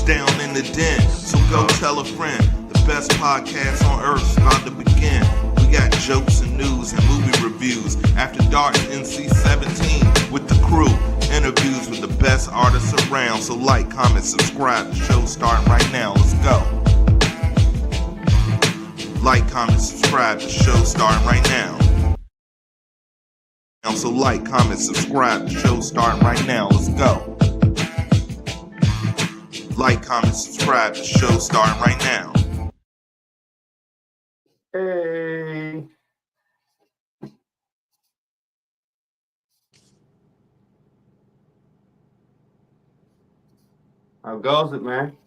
down in the den. So go tell a friend, the best podcast on earth's about to begin. We got jokes and news and movie reviews. After Dark NC-17 with the crew. Interviews with the best artists around. So like, comment, subscribe. The show's starting right now. Let's go. Like, comment, subscribe. The show's starting right now. So like, comment, subscribe. The show's starting right now. Let's go. Like, comment, subscribe. The show's starting right now. Hey. How goes it, man?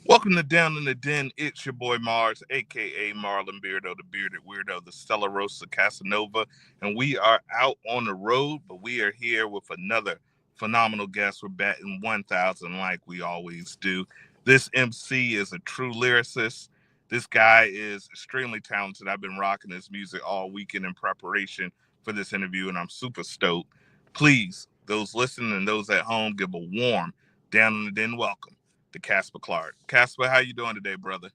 Welcome to Down in the Den. It's your boy Mars, aka Marlon Beardo, the bearded weirdo, the Stella Rosa Casanova, and we are out on the road, but we are here with another phenomenal guest. We're batting 1,000 like we always do. This MC is a true lyricist. This guy is extremely talented. I've been rocking his music all weekend in preparation for this interview, and I'm super stoked. Please, those listening and those at home, give a warm Down in the Den welcome to Caspa Clark. Caspa, how you doing today, brother?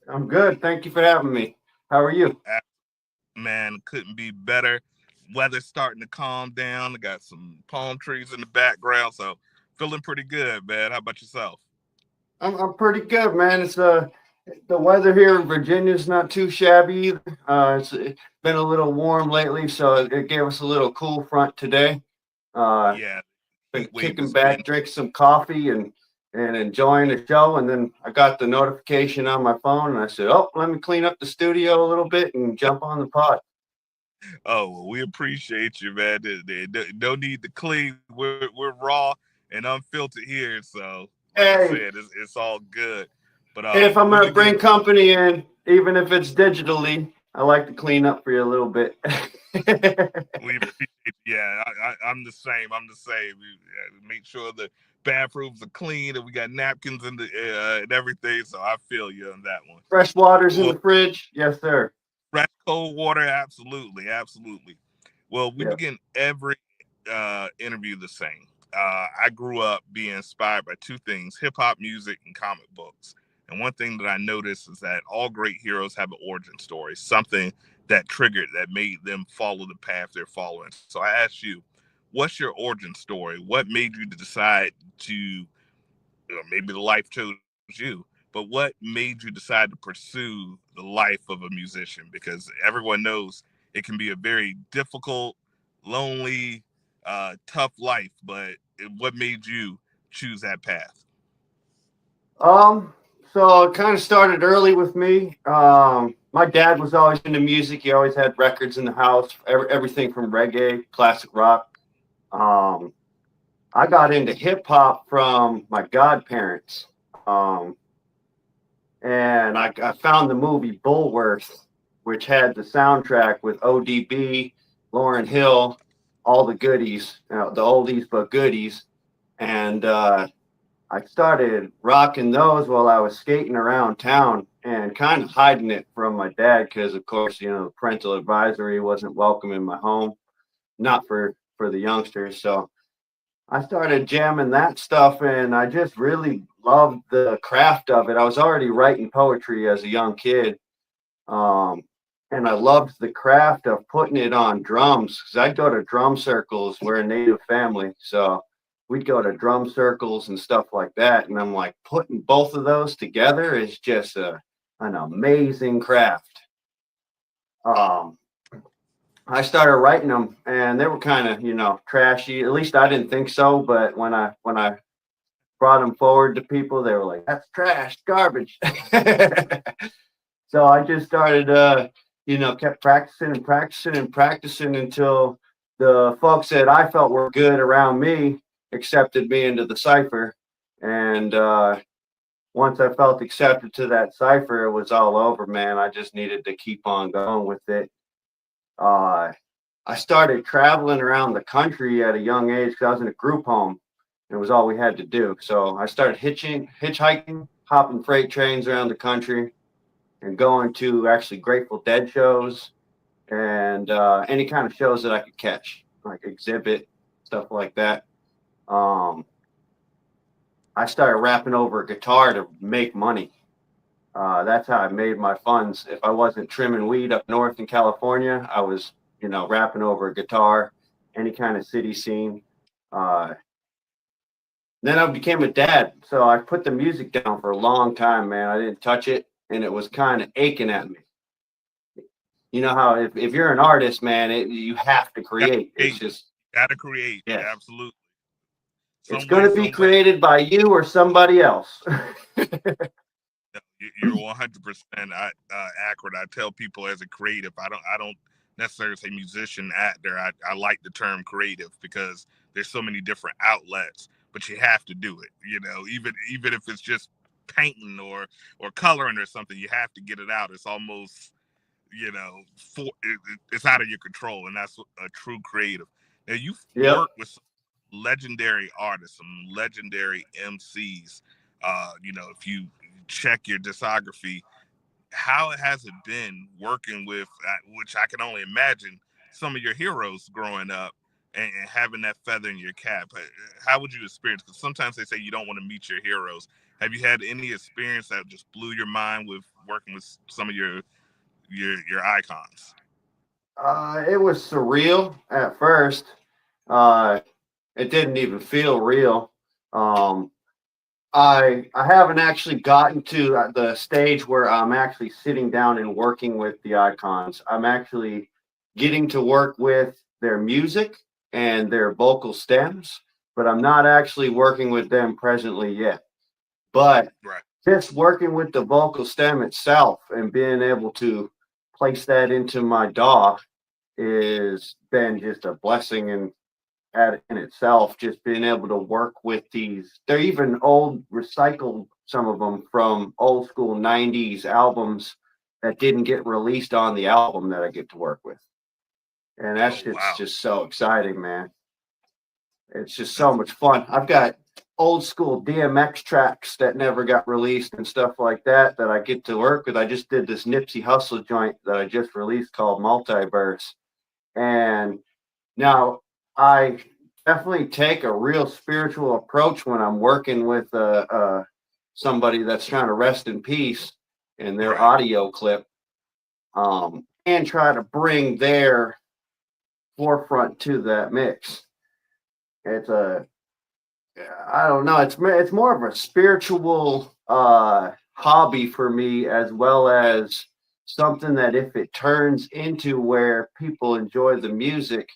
I'm good. Thank you for having me. How are you? Man, couldn't be better. Weather's starting to calm down. I got some palm trees in the background, so feeling pretty good, man. How about yourself? I'm pretty good, man. It's the weather here in Virginia is not too shabby either. It's been a little warm lately, so it gave us a little cool front today. Yeah, been kicking back, drinking some coffee, and enjoying the show. And then I got the notification on my phone, and I said, "Oh, let me clean up the studio a little bit and jump on the pod." Oh, well, we appreciate you, man. No need to clean. We're raw and unfiltered here, so like I said, it's all good. But if I'm gonna bring company in, even if it's digitally, I like to clean up for you a little bit. We appreciate, yeah, I'm the same. We make sure the bathrooms are clean and we got napkins and and everything. So I feel you on that one. Fresh water's in the fridge, yes, sir. Fresh cold water, absolutely. Well, we begin every interview the same. I grew up being inspired by two things: hip hop music and comic books. And one thing that I noticed is that all great heroes have an origin story, something that triggered, that made them follow the path they're following. So I asked you, what's your origin story? What made you decide to, maybe the life chose you, but what made you decide to pursue the life of a musician? Because everyone knows it can be a very difficult, lonely, tough life, but what made you choose that path? So it kind of started early with me. My dad was always into music. He always had records in the house, everything from reggae, classic rock. I got into hip hop from my godparents. And I found the movie Bullworth, which had the soundtrack with ODB, Lauryn Hill, all the goodies, the oldies but goodies. And I started rocking those while I was skating around town and kind of hiding it from my dad because, of course, the parental advisory wasn't welcome in my home, not for the youngsters. So I started jamming that stuff, and I just really loved the craft of it. I was already writing poetry as a young kid, and I loved the craft of putting it on drums because I'd go to drum circles. We're a native family, so we'd go to drum circles and stuff like that. And I'm like, putting both of those together is just an amazing craft. I started writing them, and they were kind of, trashy. At least I didn't think so. But when I brought them forward to people, they were like, "That's trash, garbage." So I just started, kept practicing and practicing and practicing until the folks that I felt were good around me accepted me into the cipher, and And once I felt accepted to that cipher, it was all over, man. I just needed to keep on going with it. Uh, I started traveling around the country at a young age because I was in a group home. It was all we had to do. So I started hitchhiking, hopping freight trains around the country, and going to actually Grateful Dead shows and any kind of shows that I could catch, like exhibit stuff like that. Um, I started rapping over a guitar to make money. That's how I made my funds. If I wasn't trimming weed up north in California, I was, rapping over a guitar, any kind of city scene. Uh, then I became a dad, so I put the music down for a long time, man. I didn't touch it, and it was kind of aching at me. You know how if you're an artist, man, you have to Gotta create. It's create. just Gotta create. yes, Absolutely. it's Some going way, to be some way. created by you or somebody else. You're 100% accurate. I tell people as a creative, I don't necessarily say musician, actor. I like the term creative because there's so many different outlets, but you have to do it. Even if it's just painting or coloring or something, you have to get it out. It's almost it's out of your control, and that's a true creative. Now you've Yep. worked with some legendary artists, some legendary MCs. If you check your discography, how has it been working with, which I can only imagine, some of your heroes growing up and having that feather in your cap? How would you experience? Because sometimes they say you don't want to meet your heroes. Have you had any experience that just blew your mind with working with some of your icons? It was surreal at first. Uh, it didn't even feel real. Um, I haven't actually gotten to the stage where I'm actually sitting down and working with the icons. I'm actually getting to work with their music and their vocal stems, but I'm not actually working with them presently yet. But Right. just working with the vocal stem itself and being able to place that into my DAW is been just a blessing in itself. Just being able to work with these, they're even old, recycled some of them from old school '90s albums that didn't get released on the album that I get to work with, and Oh it's wow. just so exciting, man. It's just so That's much fun. I've got old school DMX tracks that never got released and stuff like that that I get to work with. I just did this Nipsey Hussle joint that I just released called Multiverse. And now I definitely take a real spiritual approach when I'm working with somebody that's trying to rest in peace in their right. audio clip, and try to bring their forefront to that mix. It's a I don't know. It's more of a spiritual hobby for me, as well as something that if it turns into where people enjoy the music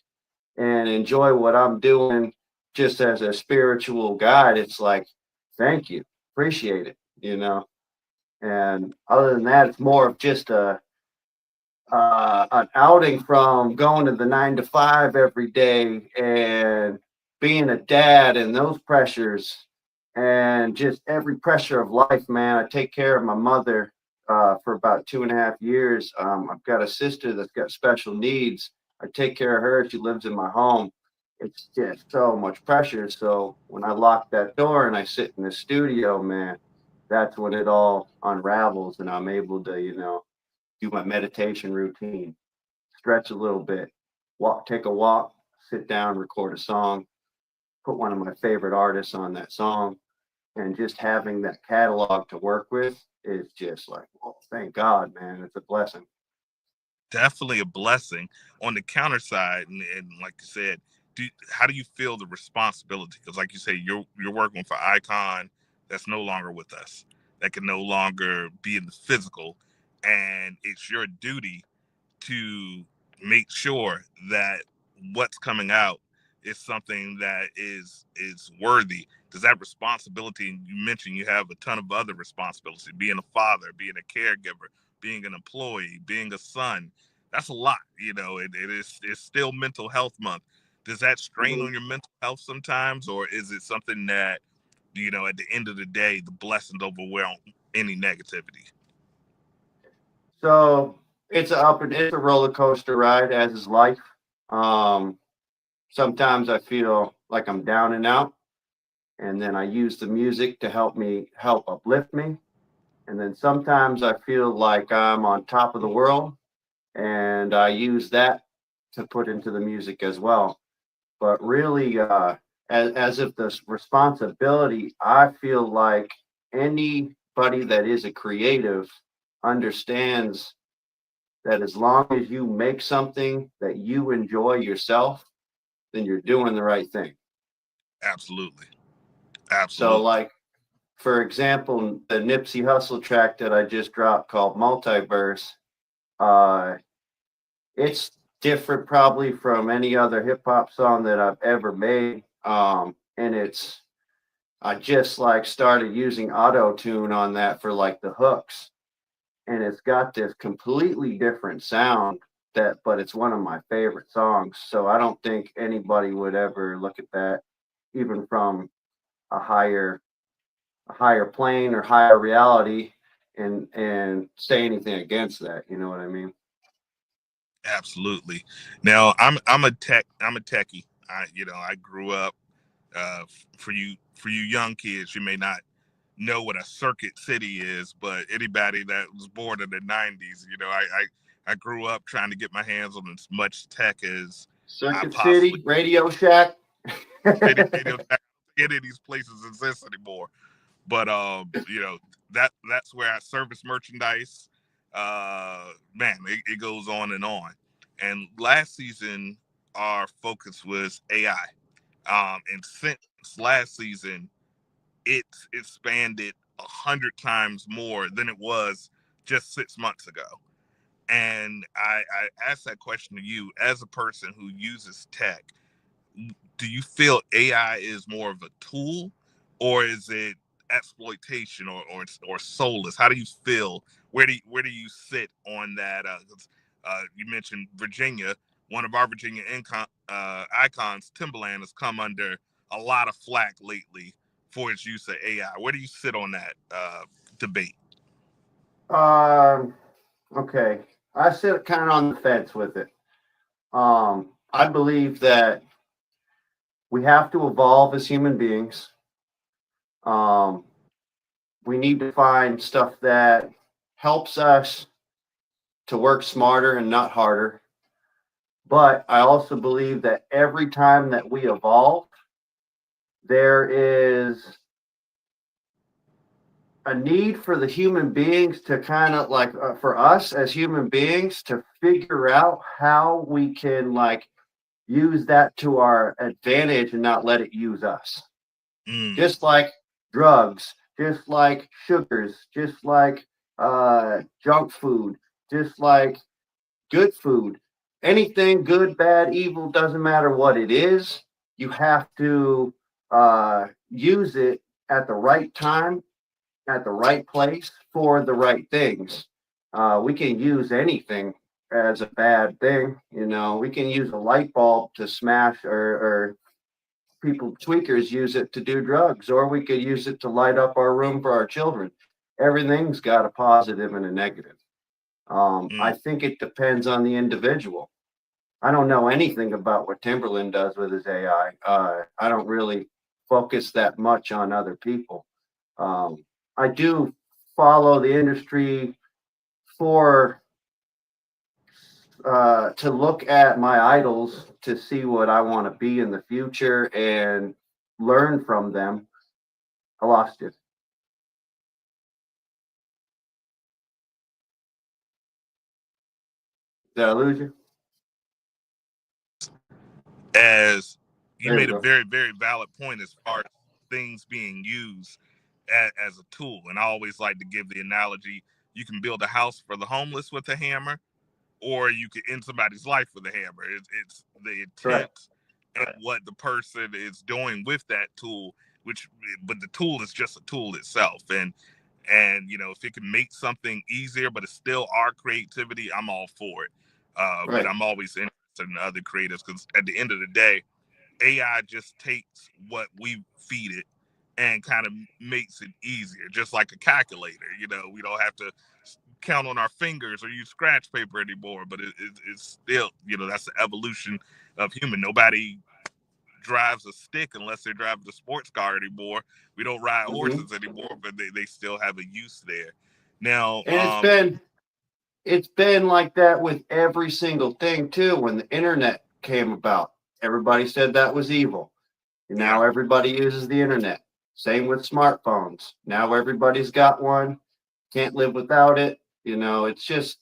and enjoy what I'm doing, just as a spiritual guide, it's like, thank you, appreciate it. And other than that, it's more of just an outing from going to the 9 to 5 every day and being a dad and those pressures and just every pressure of life, man. I take care of my mother for about 2.5 years. I've got a sister that's got special needs. I take care of her. She lives in my home. It's just so much pressure. So when I lock that door and I sit in the studio, man, that's when it all unravels and I'm able to, do my meditation routine, stretch a little bit, take a walk, sit down, record a song, put one of my favorite artists on that song, and just having that catalog to work with is just like, well, thank God, man, it's a blessing. Definitely a blessing. On the counter side, and like you said, how do you feel the responsibility? Because like you say, you're working for icon that's no longer with us, that can no longer be in the physical, and it's your duty to make sure that what's coming out is something that is worthy. Does that responsibility, and you mentioned you have a ton of other responsibilities, being a father, being a caregiver, being an employee, being a son, that's a lot. It's still mental health month. Does that strain Mhm. on your mental health sometimes, or is it something that at the end of the day, the blessings overwhelm any negativity. So it's a roller coaster ride, as is life. Um, Sometimes I feel like I'm down and out, and then I use the music to help uplift me. And then sometimes I feel like I'm on top of the world, and I use that to put into the music as well. But really, as if this responsibility, I feel like anybody that is a creative understands that as long as you make something that you enjoy yourself, then you're doing the right thing. Absolutely. So, Absolutely. like, for example, the Nipsey Hussle track that I just dropped called Multiverse, uh, it's different probably from any other hip hop song that I've ever made. And I just like started using auto tune on that for like the hooks, and it's got this completely different sound but it's one of my favorite songs. So I don't think anybody would ever look at that even from a higher plane or higher reality and say anything against that. You know what I mean? Absolutely. Now I'm a techie. I grew up. For you young kids, you may not know what a circuit city is, but anybody that was born in the '90s, I grew up trying to get my hands on as much tech as I Circuit possibly. City, Radio Shack. Radio, any of these places exist anymore. But that's where I service merchandise. Man, it goes on and on. And last season, our focus was AI. And since last season, it's expanded 100 times more than it was just 6 months ago. And I asked that question to you as a person who uses tech. Do you feel AI is more of a tool, or is it exploitation, or soulless? How do you feel? Where do you sit on that? You mentioned Virginia. One of our Virginia icons, Timberland, has come under a lot of flack lately for its use of AI. Where do you sit on that debate? um, okay. I sit kind of on the fence with it. I believe that we have to evolve as human beings. Um, we need to find stuff that helps us to work smarter and not harder. But I also believe that every time that we evolve, there is a need for the human beings to kind of like, for us as human beings to figure out how we can like use that to our advantage and not let it use us. Mm, Just like drugs, just like sugars, just like junk food, just like good food. Anything good, bad, evil, doesn't matter what it is. You have to use it at the right time, at the right place for the right things. We can use anything as a bad thing. You know, we can use a light bulb to smash, or people tweakers use it to do drugs, or we could use it to light up our room for our children. Everything's got a positive and a negative. I mm. think it depends on the individual. I don't know anything about what Timberland does with his AI. I don't really focus that much on other people. I do follow the industry for to look at my idols to see what I want to be in the future and learn from them. I lost it. Did I lose you? As you There we made a go. very, very valid point as far as things being used as a tool. And I always like to give the analogy: you can build a house for the homeless with a hammer, or you can end somebody's life with a hammer. It's the intent Correct. and what the person is doing with that tool, which, but the tool is just a tool itself. And if it can make something easier, but it's still our creativity, I'm all for it. But Right. I'm always interested in other creatives, because at the end of the day, AI just takes what we feed it, and kind of makes it easier, just like a calculator. We don't have to count on our fingers or use scratch paper anymore, but it's still, that's the evolution of human. Nobody drives a stick unless they're driving a sports car anymore. We don't ride Mm-hmm. horses anymore, but they still have a use there. Now, And it's been like that with every single thing too. When the internet came about, everybody said that was evil. And yeah, now everybody uses the internet. Same with smartphones. Now everybody's got one. Can't live without it. It's just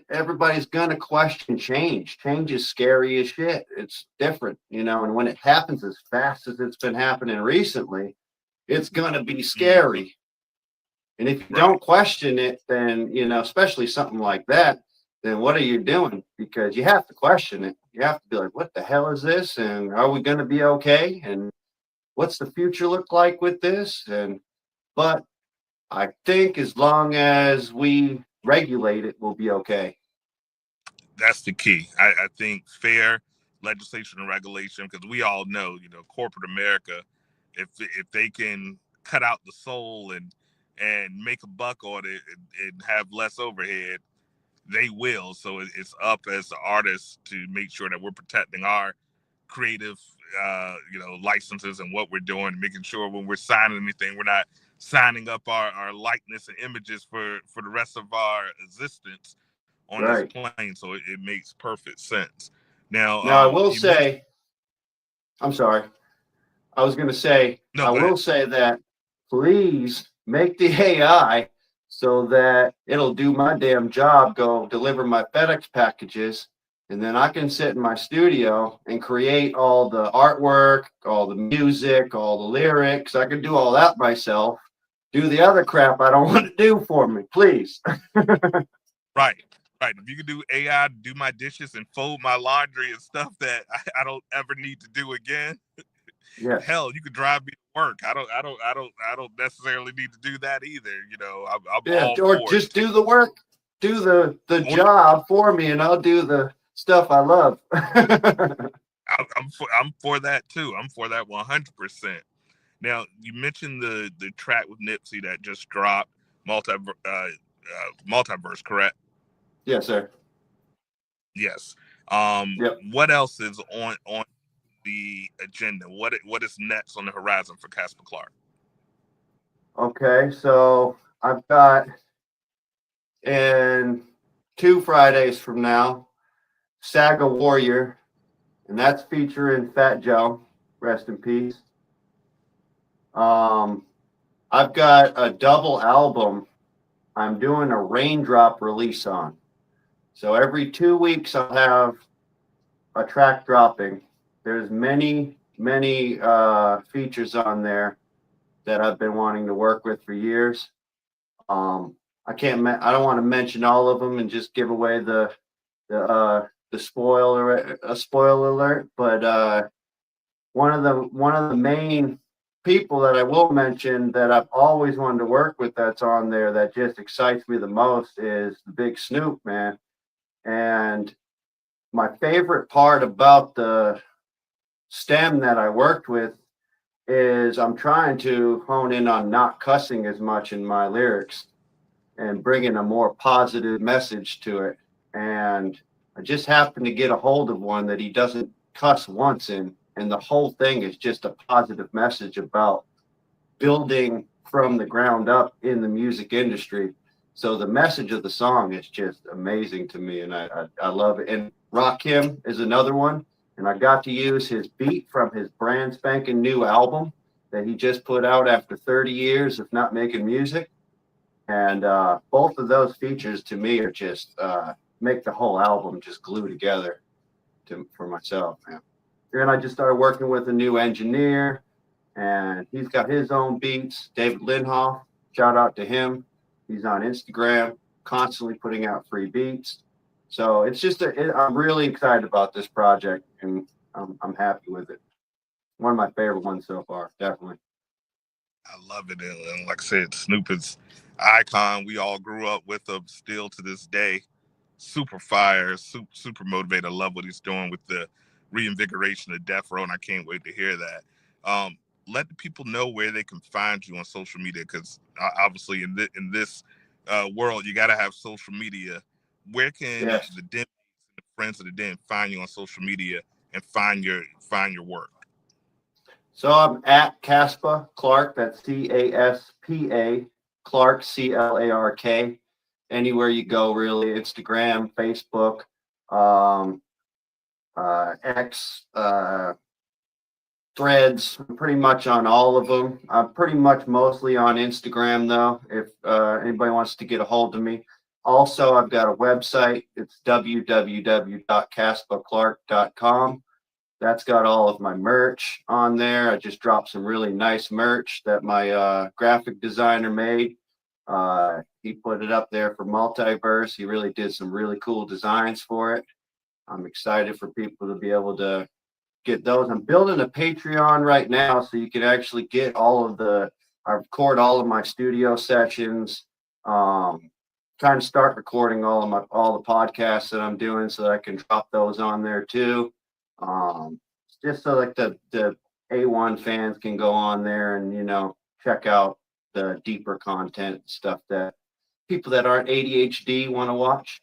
everybody's gonna question change. Change is scary as shit. It's different, and when it happens as fast as it's been happening recently, it's gonna be mm-hmm, scary. And if you right. don't question it, then, especially something like that, then what are you doing? Because you have to question it. You have to be like, what the hell is this? And are we going to be okay? And what's the future look like with this? But I think as long as we regulate it, we'll be okay. That's the key. I think fair legislation and regulation, because we all know, corporate America, if they can cut out the soul and make a buck on it and have less overhead, they will. So it's up as the artists to make sure that we're protecting our creative, licenses and what we're doing, making sure when we're signing anything, we're not signing up our likeness and images for the rest of our existence on this Right. plane. So it makes perfect sense. Now, Now, I will you mentioned, say, I'm sorry. I was going to say, no, I go ahead. will say that please make the AI so that it'll do my damn job, go deliver my FedEx packages, and then I can sit in my studio and create all the artwork, all the music, all the lyrics. I can do all that myself. Do the other crap I don't want to do for me, please. Right. Right. If you could do AI to do my dishes and fold my laundry and stuff that I don't ever need to do again, Yes. hell, you could drive me to work. I don't necessarily need to do that either. I'm Yeah. all Or for it. just do the work, do the Only, job for me, and I'll do the stuff I love. I'm for that too. I'm for that 100%. Now, you mentioned the track with Nipsey that just dropped, multiverse, correct? Yes, sir. Yes. Yep. What else is on the agenda? What is next on the horizon for Caspa Clark? Okay, so I've got in 2 Fridays from now, Saga Warrior, and that's featuring Fat Joe. Rest in peace. Um, I've got a double album I'm doing a raindrop release on. So every 2 weeks, I'll have a track dropping. There's many features on there that I've been wanting to work with for years. Um, I can't. I don't want to mention all of them and just give away the spoiler a spoiler alert. But one of the main people that I will mention that I've always wanted to work with that's on there that just excites me the most is the Big Snoop, man. And my favorite part about the stem that I worked with is I'm trying to hone in on not cussing as much in my lyrics and bringing a more positive message to it. And I just happened to get a hold of one that he doesn't cuss once in, and the whole thing is just a positive message about building from the ground up in the music industry. So the message of the song is just amazing to me, and I love it. And Rakim is another one, and I got to use his beat from his brand spanking new album that he just put out after 30 years of not making music. And both of those features to me are just make the whole album just glue together for myself, man. And I just started working with a new engineer, and he's got his own beats. David Linhoff, shout out to him. He's on Instagram, constantly putting out free beats. So it's just I'm really excited about this project, and I'm happy with it. One of my favorite ones so far, definitely. I love it, and like I said, Snoop is icon. We all grew up with him, still to this day. Super fire, super motivated. I love what he's doing with the reinvigoration of Death Row, and I can't wait to hear that. let the people know where they can find you on social media, because obviously in this world, you got to have social media. Where can Yes. the Den and the friends of the Den find you on social media and find your work? So I'm at Caspa Clark. That's CASPA Clark, CLARK. Anywhere you go, really. Instagram, Facebook, um, X, Threads. I'm pretty much on all of them. I'm pretty much mostly on Instagram, though, if anybody wants to get a hold of me. Also, I've got a website. It's www.caspaclark.com. That's got all of my merch on there. I just dropped some really nice merch that my graphic designer made. He put it up there for Multiverse. He really did some really cool designs for it. I'm excited for people to be able to get those. I'm building a Patreon right now so you can actually get all of I record all of my studio sessions. Trying to start recording all the podcasts that I'm doing so that I can drop those on there too. Um, just so like the A1 fans can go on there and, check out the deeper content stuff that people that aren't ADHD want to watch.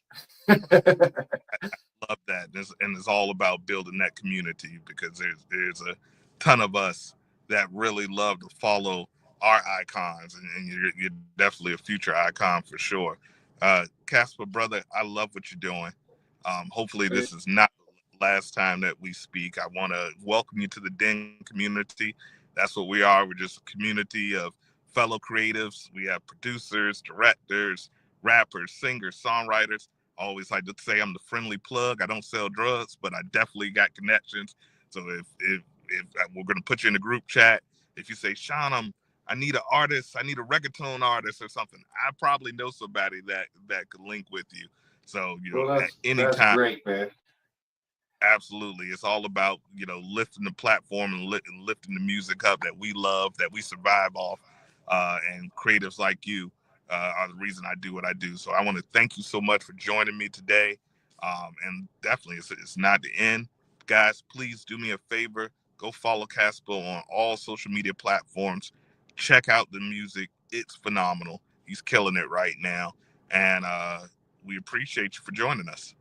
Love that. And it's all about building that community, because there's a ton of us that really love to follow our icons, and you're definitely a future icon for sure. Casper, brother, I love what you're doing. Hopefully this is not the last time that we speak. I want to welcome you to the Den community. That's what we are. We're just a community of fellow creatives. We have producers, directors, rappers, singers, songwriters. I always like to say I'm the friendly plug. I don't sell drugs, but I definitely got connections. So if we're gonna put you in the group chat, if you say, Sean, I need an artist, I need a reggaeton artist or something, I probably know somebody that could link with you. So Well, at any that's time, great, man. absolutely, it's all about lifting the platform and lifting the music up that we love, that we survive off, and creatives like you are the reason I do what I do. So I want to thank you so much for joining me today, and definitely it's not the end, guys. Please do me a favor, go follow Casper on all social media platforms, check out the music, it's phenomenal. He's killing it right now, and we appreciate you for joining us.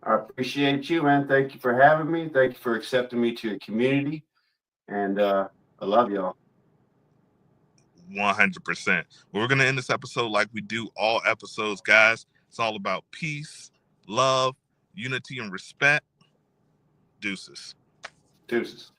I appreciate you, man. Thank you for having me. Thank you for accepting me to your community. And I love y'all. 100%. Well, we're going to end this episode like we do all episodes, guys. It's all about peace, love, unity, and respect. Deuces. Deuces.